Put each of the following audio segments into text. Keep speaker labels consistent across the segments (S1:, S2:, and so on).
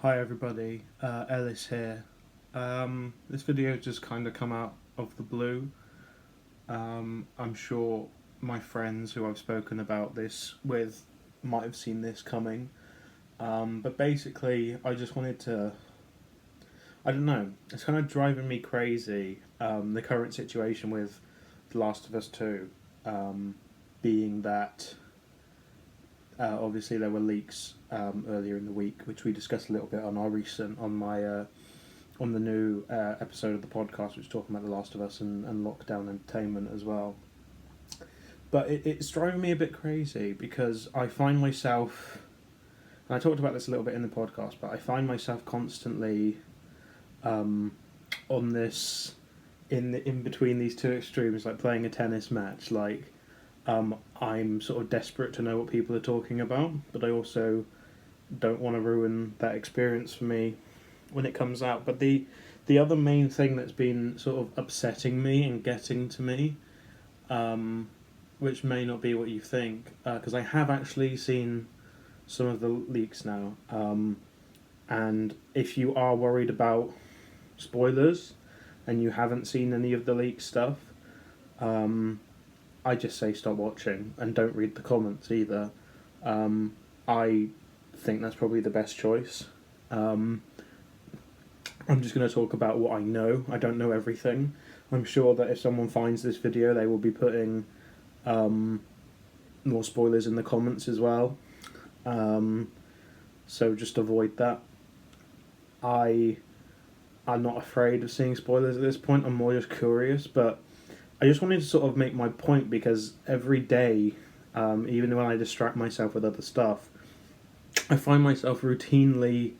S1: Hi everybody, Ellis here. This video just kind of come out of the blue. I'm sure my friends who I've spoken about this with might have seen this coming. But basically, I just wanted to. I don't know, it's kind of driving me crazy, the current situation with The Last of Us 2, being that obviously there were leaks earlier in the week, which we discussed a little bit on our recent, on the new episode of the podcast, which is talking about The Last of Us and lockdown entertainment as well. But it's driving me a bit crazy because I find myself, and I talked about this a little bit in the podcast, but I find myself constantly on this, in between these two extremes, like playing a tennis match. Like I'm sort of desperate to know what people are talking about, but I also don't want to ruin that experience for me when it comes out. But the other main thing that's been sort of upsetting me and getting to me, which may not be what you think, because I have actually seen some of the leaks now, and if you are worried about spoilers and you haven't seen any of the leak stuff, I just say stop watching and don't read the comments either. I think that's probably the best choice. I'm just going to talk about what I know. I don't know everything. I'm sure that if someone finds this video, they will be putting more spoilers in the comments as well. So just avoid that. I'm not afraid of seeing spoilers at this point. I'm more just curious, but I just wanted to sort of make my point because every day, even when I distract myself with other stuff, I find myself routinely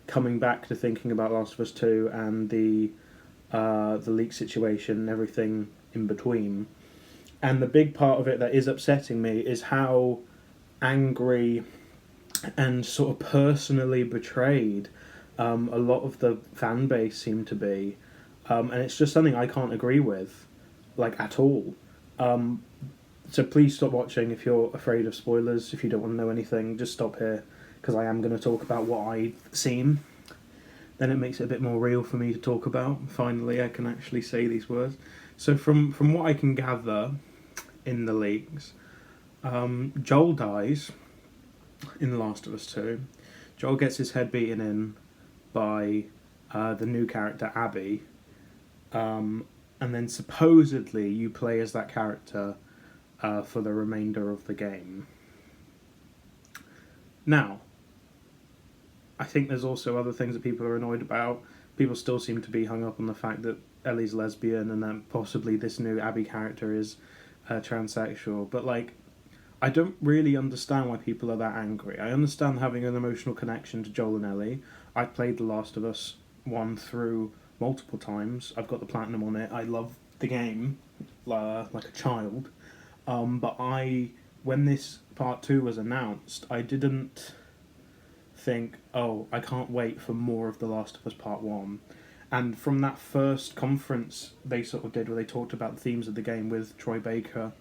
S1: coming back to thinking about Last of Us 2 and the leak situation and everything in between. And the big part of it that is upsetting me is how angry and sort of personally betrayed a lot of the fan base seem to be. And it's just something I can't agree with, like, at all. So please stop watching if you're afraid of spoilers. If you don't want to know anything, just stop here, because I am going to talk about what I've seen. Then it makes it a bit more real for me to talk about. Finally, I can actually say these words. So from what I can gather in the leaks, Joel dies in The Last of Us 2. Joel gets his head beaten in by the new character Abby, and then supposedly you play as that character for the remainder of the game. Now, I think there's also other things that people are annoyed about. People still seem to be hung up on the fact that Ellie's lesbian and that possibly this new Abby character is transsexual. But, like, I don't really understand why people are that angry. I understand having an emotional connection to Joel and Ellie. I've played The Last of Us 1 through multiple times. I've got the platinum on it. I love the game like a child. But when this part 2 was announced, I didn't think, oh, I can't wait for more of The Last of Us Part 1. And from that first conference they sort of did, where they talked about the themes of the game with Troy Baker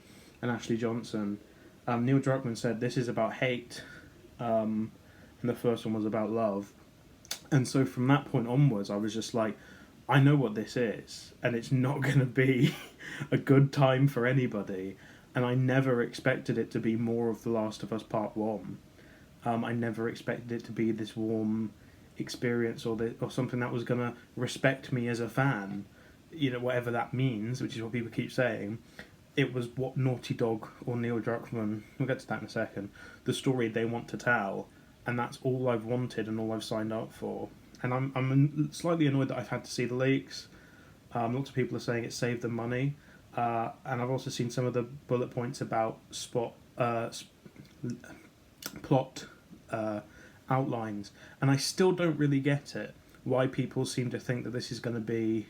S1: and Ashley Johnson, Neil Druckmann said this is about hate, and the first one was about love. And so from that point onwards, I was just like, I know what this is, and it's not going to be a good time for anybody. And I never expected it to be more of The Last of Us Part 1. I never expected it to be this warm experience, or something that was going to respect me as a fan. You know, whatever that means, which is what people keep saying. It was what Naughty Dog or Neil Druckmann, we'll get to that in a second, the story they want to tell, and that's all I've wanted and all I've signed up for. And I'm slightly annoyed that I've had to see the leaks. Lots of people are saying it saved them money, and I've also seen some of the bullet points about plot outlines, and I still don't really get it. Why people seem to think that this is going to be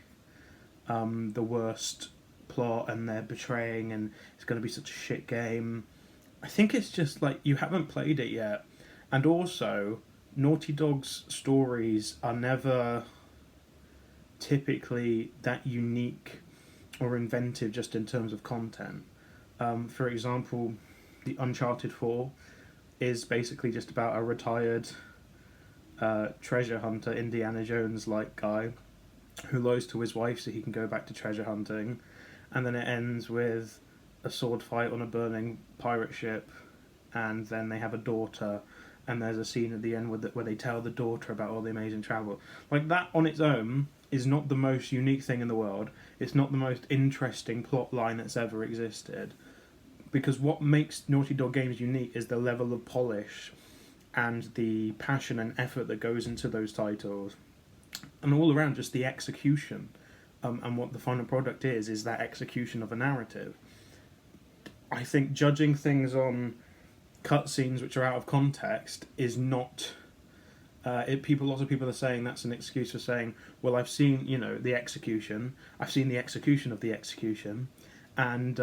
S1: the worst plot, and they're betraying, and it's going to be such a shit game. I think it's just like you haven't played it yet, and also Naughty Dog's stories are never typically that unique or inventive just in terms of content. For example, the Uncharted 4 is basically just about a retired treasure hunter, Indiana Jones like guy, who lies to his wife so he can go back to treasure hunting, and then it ends with a sword fight on a burning pirate ship, and then they have a daughter, and there's a scene at the end where they tell the daughter about all the amazing travel. Like, that on its own is not the most unique thing in the world. It's not the most interesting plot line that's ever existed. Because what makes Naughty Dog games unique is the level of polish and the passion and effort that goes into those titles. And all around, just the execution. And what the final product is that execution of a narrative. I think judging things on cutscenes which are out of context is not... lots of people are saying that's an excuse for saying, well, I've seen, the execution. I've seen the execution of the execution. And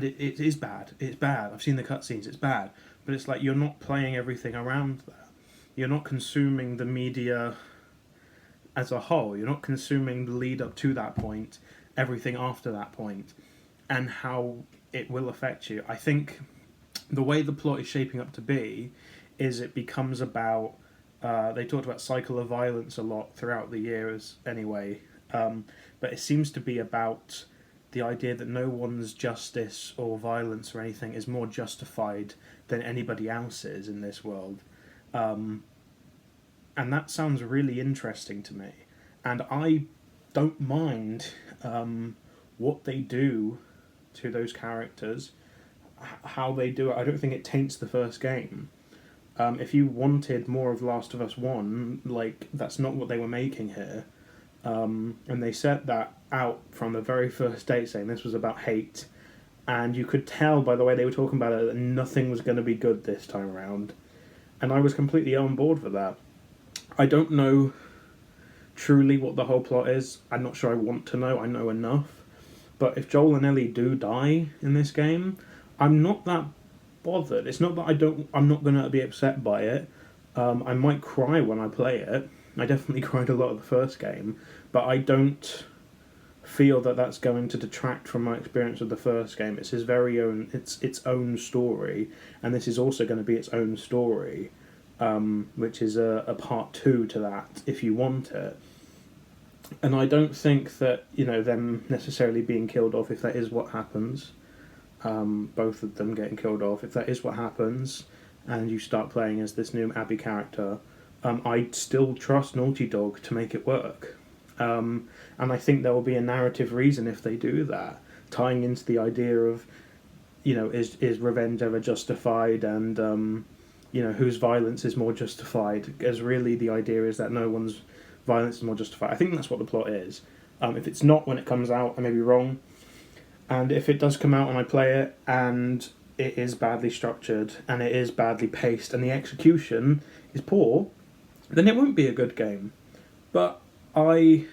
S1: it is bad. It's bad. I've seen the cutscenes. It's bad. But it's like, you're not playing everything around that. You're not consuming the media as a whole. You're not consuming the lead up to that point, everything after that point, and how it will affect you. I think the way the plot is shaping up to be is it becomes about... they talked about cycle of violence a lot throughout the years anyway, but it seems to be about the idea that no one's justice or violence or anything is more justified than anybody else's in this world. And that sounds really interesting to me. And I don't mind what they do to those characters, how they do it. I don't think it taints the first game. If you wanted more of Last of Us 1, that's not what they were making here. And they set that out from the very first day, saying this was about hate, and you could tell by the way they were talking about it that nothing was going to be good this time around, and I was completely on board for that. I don't know truly what the whole plot is. I'm not sure I want to know. I know enough, but if Joel and Ellie do die in this game, I'm not that bothered. It's not that I'm not going to be upset by it. I might cry when I play it. I definitely cried a lot of the first game, but I don't feel that that's going to detract from my experience of the first game. It's his very own, its own story, and this is also going to be its own story, which is a part 2 to that, if you want it. And I don't think that, them necessarily being killed off, if that is what happens, both of them getting killed off, if that is what happens, and you start playing as this new Abby character, I still trust Naughty Dog to make it work. And I think there will be a narrative reason if they do that, tying into the idea of, is revenge ever justified, and, whose violence is more justified, as really the idea is that no one's violence is more justified. I think that's what the plot is. If it's not when it comes out, I may be wrong. And if it does come out and I play it, and it is badly structured, and it is badly paced, and the execution is poor, then it won't be a good game. But I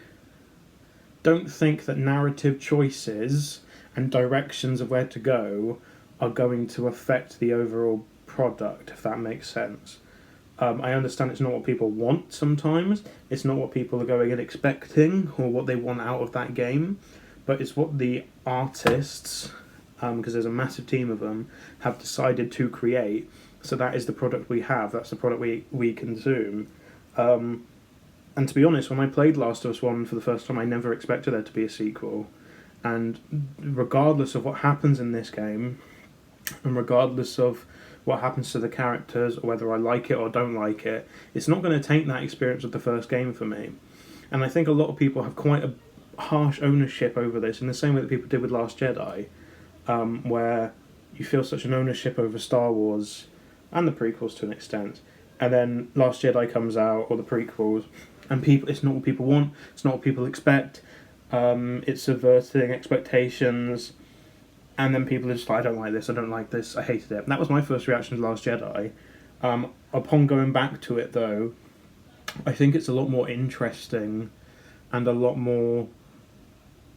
S1: don't think that narrative choices and directions of where to go are going to affect the overall product, if that makes sense. I understand it's not what people want sometimes, it's not what people are going and expecting, or what they want out of that game, but it's what the artists, because there's a massive team of them, have decided to create. So that is the product we have, that's the product we consume. And to be honest, when I played Last of Us 1 for the first time, I never expected there to be a sequel. And regardless of what happens in this game, and regardless of what happens to the characters, or whether I like it or don't like it, it's not going to taint that experience of the first game for me. And I think a lot of people have quite a harsh ownership over this, in the same way that people did with Last Jedi, where you feel such an ownership over Star Wars, and the prequels to an extent, and then Last Jedi comes out, or the prequels, and it's not what people want, it's not what people expect, it's subverting expectations, and then people are just like, I don't like this, I hated it. And that was my first reaction to Last Jedi. Upon going back to it, though, I think it's a lot more interesting, and a lot more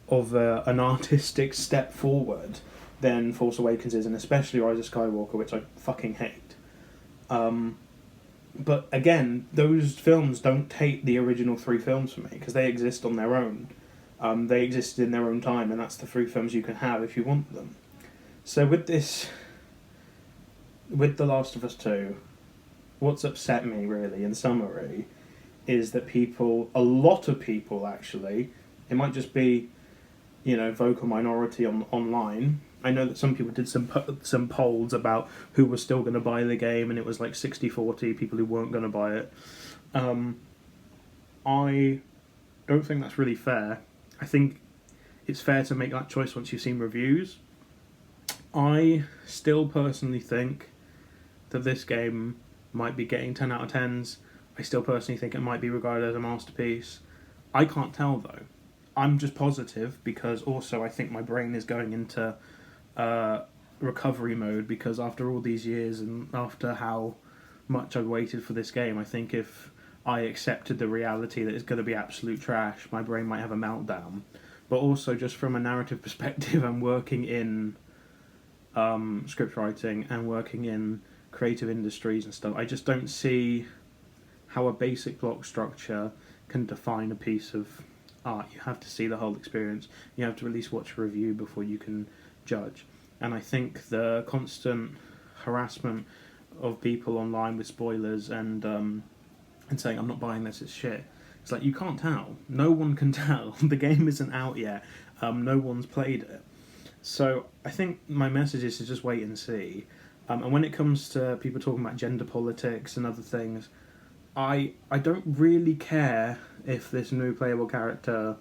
S1: of an artistic step forward than Force Awakens is, and especially Rise of Skywalker, which I fucking hate. But again, those films don't take the original 3 films for me, because they exist on their own. They existed in their own time, and that's the 3 films you can have if you want them. So with The Last of Us 2, what's upset me really, in summary, is that a lot of people actually, it might just be, vocal minority online. I know that some people did some polls about who was still going to buy the game, and it was like 60-40 people who weren't going to buy it. I don't think that's really fair. I think it's fair to make that choice once you've seen reviews. I still personally think that this game might be getting 10 out of 10s. I still personally think it might be regarded as a masterpiece. I can't tell though. I'm just positive because also I think my brain is going into recovery mode because after all these years and after how much I've waited for this game, I think if I accepted the reality that it's going to be absolute trash, my brain might have a meltdown. But also just from a narrative perspective, I'm working in script writing and working in creative industries and stuff. I just don't see how a basic block structure can define a piece of art. You have to see the whole experience. You have to at least watch a review before you can judge. And I think the constant harassment of people online with spoilers and saying I'm not buying this, it's shit. It's like you can't tell. No one can tell. The game isn't out yet. No one's played it. So I think my message is to just wait and see. And when it comes to people talking about gender politics and other things, I don't really care if this new playable character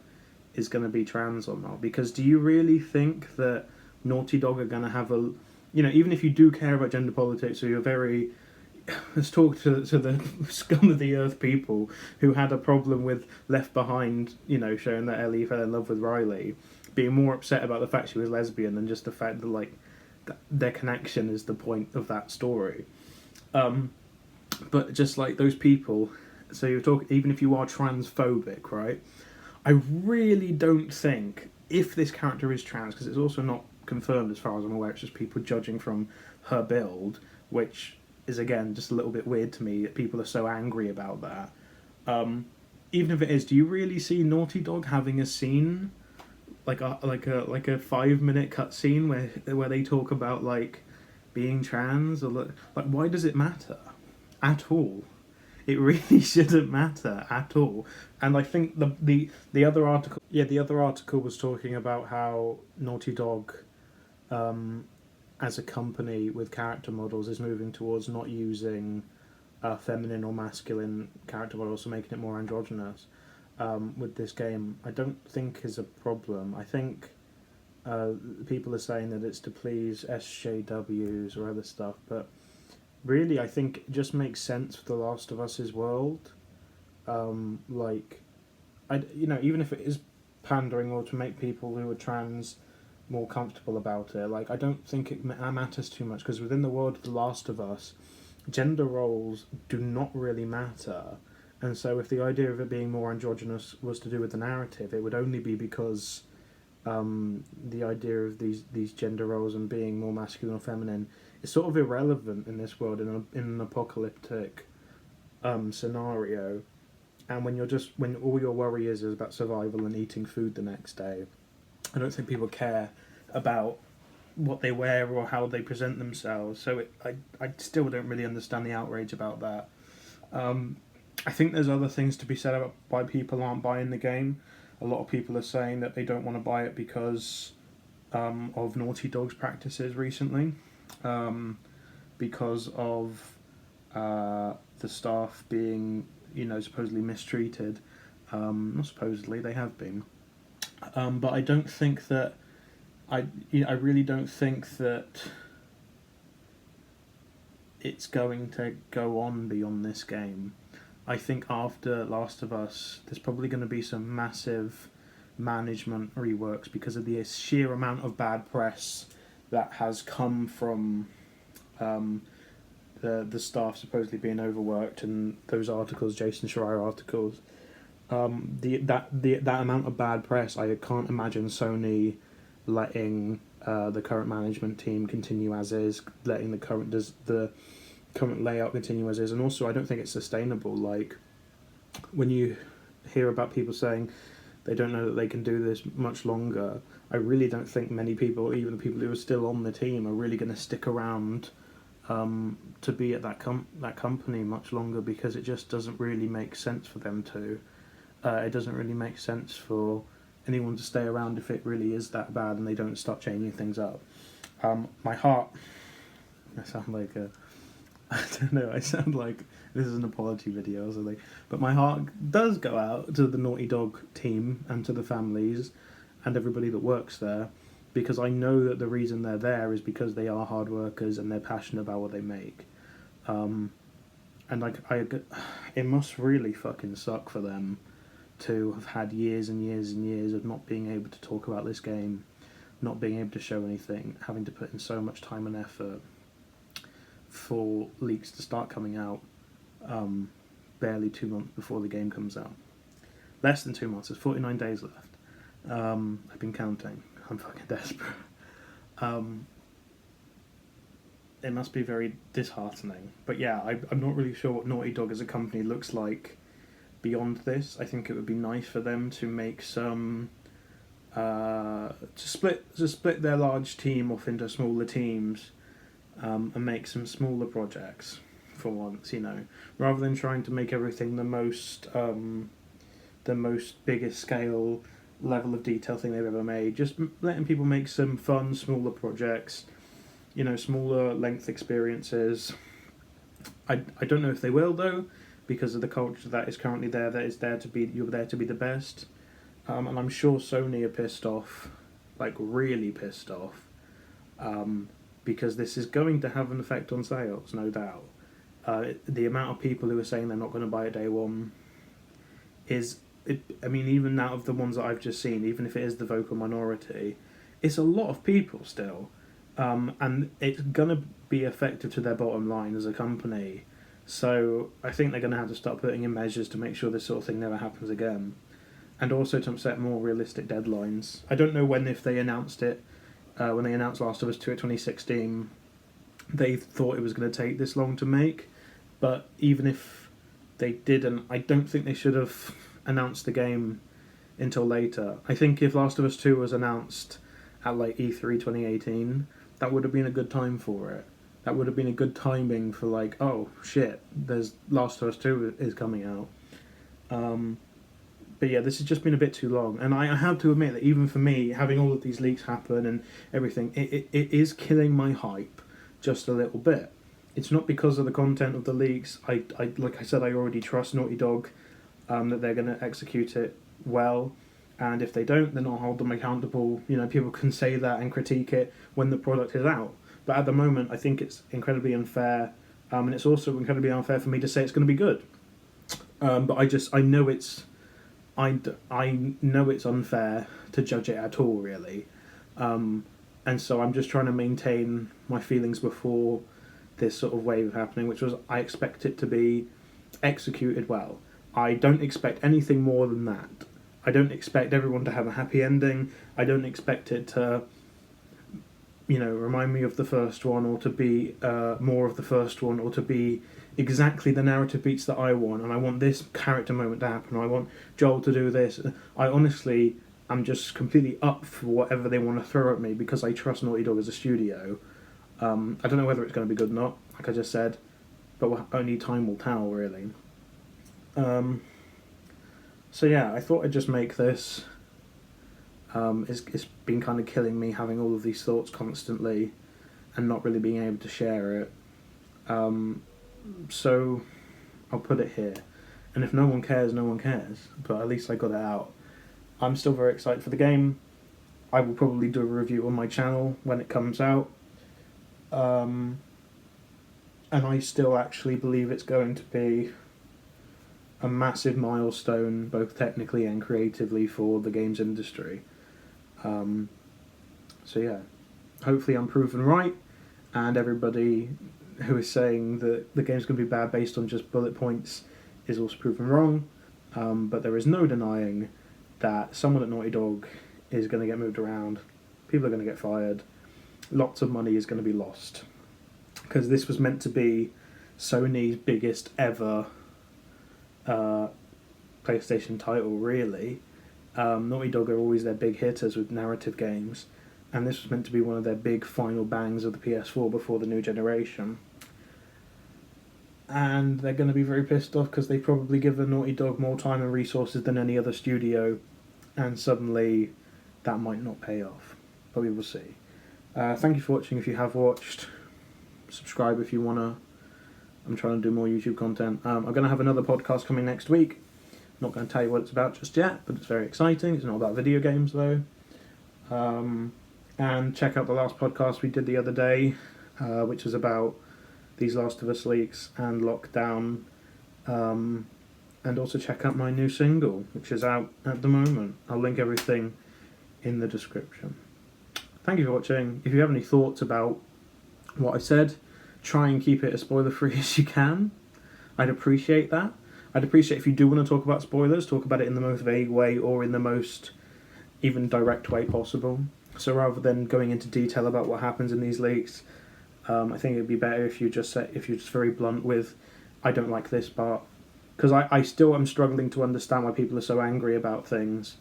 S1: is going to be trans or not. Because do you really think that Naughty Dog are going to have a... even if you do care about gender politics or you're very... Let's talk to the scum of the earth people who had a problem with Left Behind, showing that Ellie fell in love with Riley, being more upset about the fact she was lesbian than just the fact that, their connection is the point of that story. But just like those people, so you're talking, even if you are transphobic, right? I really don't think, if this character is trans, because it's also not confirmed as far as I'm aware, it's just people judging from her build, which is again just a little bit weird to me that people are so angry about that. Even if it is, do you really see Naughty Dog having a scene, like a 5-minute cutscene where they talk about being trans, or why does it matter at all? It really shouldn't matter at all. And I think the other article, the other article was talking about how Naughty Dog, as a company with character models, is moving towards not using feminine or masculine character models, so making it more androgynous with this game. I don't think is a problem. I think people are saying that it's to please SJWs or other stuff, but really I think it just makes sense for The Last of Us's world. Even if it is pandering or to make people who are trans more comfortable about it, I don't think it matters too much, because within the world of The Last of Us, gender roles do not really matter. And so if the idea of it being more androgynous was to do with the narrative, it would only be because the idea of these gender roles and being more masculine or feminine is sort of irrelevant in this world, in an apocalyptic scenario. And when all your worry is about survival and eating food the next day, I don't think people care about what they wear or how they present themselves. So I still don't really understand the outrage about that. I think there's other things to be said about why people aren't buying the game. A lot of people are saying that they don't want to buy it because of Naughty Dog's practices recently, because of the staff being, supposedly mistreated. Not supposedly, they have been. But I don't think that... I really don't think that it's going to go on beyond this game. I think after Last of Us, there's probably going to be some massive management reworks because of the sheer amount of bad press that has come from the staff supposedly being overworked, and those articles, Jason Schreier articles. That amount of bad press, I can't imagine Sony letting the current management team continue as is, letting the current layout continue as is, and also I don't think it's sustainable. When you hear about people saying they don't know that they can do this much longer, I really don't think many people, even the people who are still on the team, are really going to stick around to be at that company much longer, because it just doesn't really make sense for them to. It doesn't really make sense for anyone to stay around if it really is that bad and they don't start changing things up. My heart. I sound like a. I don't know. I sound like this is an apology video or something. But my heart does go out to the Naughty Dog team and to the families and everybody that works there, because I know that the reason they're there is because they are hard workers and they're passionate about what they make. And like it must really fucking suck for them to have had years and years and years of not being able to talk about this game, not being able to show anything, having to put in so much time and effort for leaks to start coming out barely 2 months before the game comes out. Less than 2 months, there's 49 days left. I've been counting. I'm fucking desperate. It must be very disheartening. But yeah, I'm not really sure what Naughty Dog as a company looks like beyond this. I think it would be nice for them to make some... to split their large team off into smaller teams, and make some smaller projects for once, rather than trying to make everything the most biggest scale level of detail thing they've ever made. Just letting people make some fun smaller projects, smaller length experiences. I don't know if they will though, because of the culture that is currently there, that is there to be, you're there to be the best. And I'm sure Sony are pissed off, like really pissed off, because this is going to have an effect on sales, no doubt. The amount of people who are saying they're not going to buy it day one even out of the ones that I've just seen, even if it is the vocal minority, it's a lot of people still. And it's going to be effective to their bottom line as a company. So I think they're going to have to start putting in measures to make sure this sort of thing never happens again. And also to set more realistic deadlines. I don't know if they announced it, when they announced Last of Us 2 at 2016, they thought it was going to take this long to make. But even if they didn't, I don't think they should have announced the game until later. I think if Last of Us 2 was announced at like E3 2018, that would have been a good time for it. That would have been a good timing for like, oh shit, there's Last of Us 2 is coming out. But yeah, this has just been a bit too long. And I have to admit that even for me, having all of these leaks happen and everything, it is killing my hype just a little bit. It's not because of the content of the leaks. I like I said, I already trust Naughty Dog, that they're going to execute it well. And if they don't, then I'll hold them accountable. People can say that and critique it when the product is out. But at the moment, I think it's incredibly unfair. And it's also incredibly unfair for me to say it's going to be good. But I know it's unfair to judge it at all, really. And so I'm just trying to maintain my feelings before this sort of wave happening, which was I expect it to be executed well. I don't expect anything more than that. I don't expect everyone to have a happy ending. I don't expect it to, remind me of the first one, or to be more of the first one, or to be exactly the narrative beats that I want. And I want this character moment to happen, or I want Joel to do this. I honestly am just completely up for whatever they want to throw at me, because I trust Naughty Dog as a studio. I don't know whether it's going to be good or not, like I just said, but only time will tell, really. So yeah, I thought I'd just make this. It's been kind of killing me having all of these thoughts constantly and not really being able to share it. So I'll put it here. And if no one cares, no one cares. But at least I got it out. I'm still very excited for the game. I will probably do a review on my channel when it comes out. And I still actually believe it's going to be a massive milestone, both technically and creatively, for the games industry. So yeah, hopefully I'm proven right, and everybody who is saying that the game's going to be bad based on just bullet points is also proven wrong. But there is no denying that someone at Naughty Dog is going to get moved around, people are going to get fired, lots of money is going to be lost, because this was meant to be Sony's biggest ever PlayStation title, really. Naughty Dog are always their big hitters with narrative games, and this was meant to be one of their big final bangs of the PS4 before the new generation. and they're going to be very pissed off because they probably given Naughty Dog more time and resources than any other studio, and suddenly that might not pay off. But we will see. Thank you for watching if you have watched. Subscribe if you want to. I'm trying to do more YouTube content. I'm going to have another podcast coming next week. Not going to tell you what it's about just yet, but it's very exciting. It's not about video games though. And check out the last podcast we did the other day, which is about these Last of Us leaks and lockdown. And also check out my new single, which is out at the moment. I'll link everything in the description. Thank you for watching. If you have any thoughts about what I said, try and keep it as spoiler-free as you can. I'd appreciate that. I'd appreciate if you do want to talk about spoilers, talk about it in the most vague way or in the most even direct way possible. So rather than going into detail about what happens in these leaks, I think it'd be better if you're just very blunt with, I don't like this part. Because I still am struggling to understand why people are so angry about things.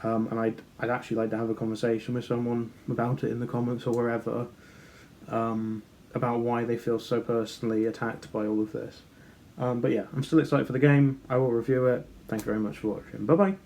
S1: And I'd actually like to have a conversation with someone about it in the comments or wherever, about why they feel so personally attacked by all of this. But yeah, I'm still excited for the game. I will review it. Thank you very much for watching. Bye bye.